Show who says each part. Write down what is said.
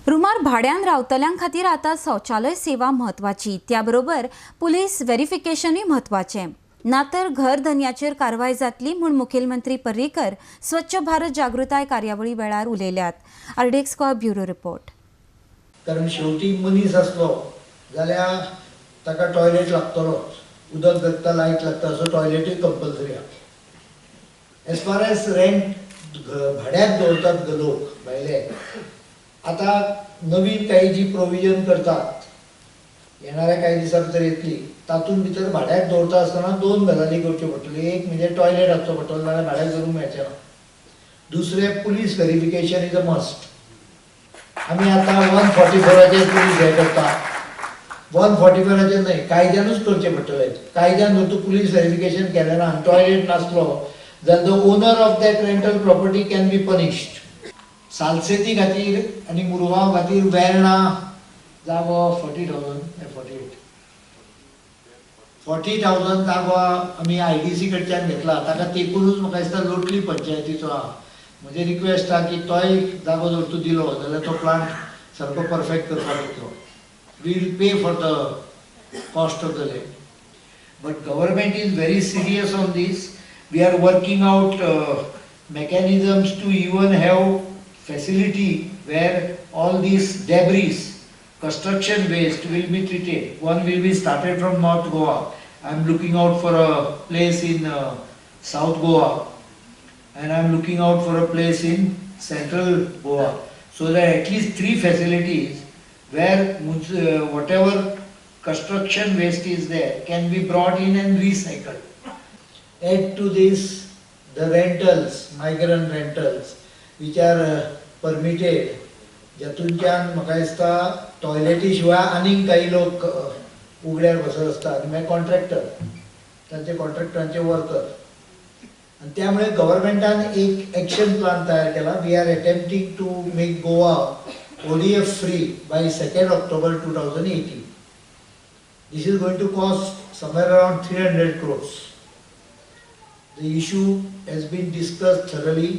Speaker 1: रुमार भाड्यान रावतल्यां खातीर आतां शौचालय सेवा म्हत्वाची, त्याबरोबर पुलीस व्हेरिफिकेशनय म्हत्वाचें. ना तर घर धन्याचेर कारवाय जातली म्हूण मुखेलमंत्री पर्रीकर स्वच्छ भारत जागृताय कार्यावळी वेळार उलयल्यात. RDX bureau report.
Speaker 2: कारण शेवटी मनीस असलो जाल्यार ताका टॉयलेट लागतलोच, उदक लागता, लायट लागता, असो टॉयलेटूय कंपल्सरी आहा. एज फार एज रेंट भाड्याक दवरतात लोक भायले, आता नवीन काही जी प्रोविजन करतात येणाऱ्या काही दिसा भितर येतली, तातूंत भितर भाड्याक दवरता आसतना दोन गजाली करच्यो पडटल्यो. एक म्हणजे टॉयलेट आसचो पडटलो, नाल्यार भाड्याक दवरूंक मेळचें ना. दुसरें police verification is a must. आमी आतां 144 पुलीस हे करता, 144 न्हय, कायद्यानूच करचें पडटलें. कायद्यान जर तूं पुलीस व्हेरिफिकेशन केलें ना आनी टॉयलेट नासलो जाल्यार the owner of that rental property can be punished. सालसेती खातीर आनी मुरगांव खातीर वेर्णा जागो 40,000 जागो आमी IDC कडच्यान घेतला. ताका तेंकूनच म्हाका दिसता लोटली पंचायतीचो आहा. म्हजें रिक्वेस्ट आहा की तोय जागो जर तूं दिलो जाल्यार तो प्लांट सारको परफेक्ट करपाक येतलो. We will pay for the cost of the land. But government is very serious on this. We are working out mechanisms to even have facility where all these debris, construction waste will be treated. One will be started from North Goa. I am looking out for a place in South Goa, and I am looking out for a place in Central Goa. So there are at least 3 facilities where whatever construction waste is there can be brought in and recycled. Add to this the rentals, migrant rentals, which are permitted. जातूंच्यान म्हाका दिसता टॉयलेटी शिवाय आनीक काही लोक उगड्यार बसत असतात, मागीर contractor, तांचे कॉन्ट्रॅक्टरांचे वर्कर. आनी त्यामुळे गव्हर्मेंटान एक एक्शन प्लान तयार केला. We are attempting to make Goa ODF free by 2 October 2018. This is going to cost somewhere around 300 crores. The issue has been discussed thoroughly.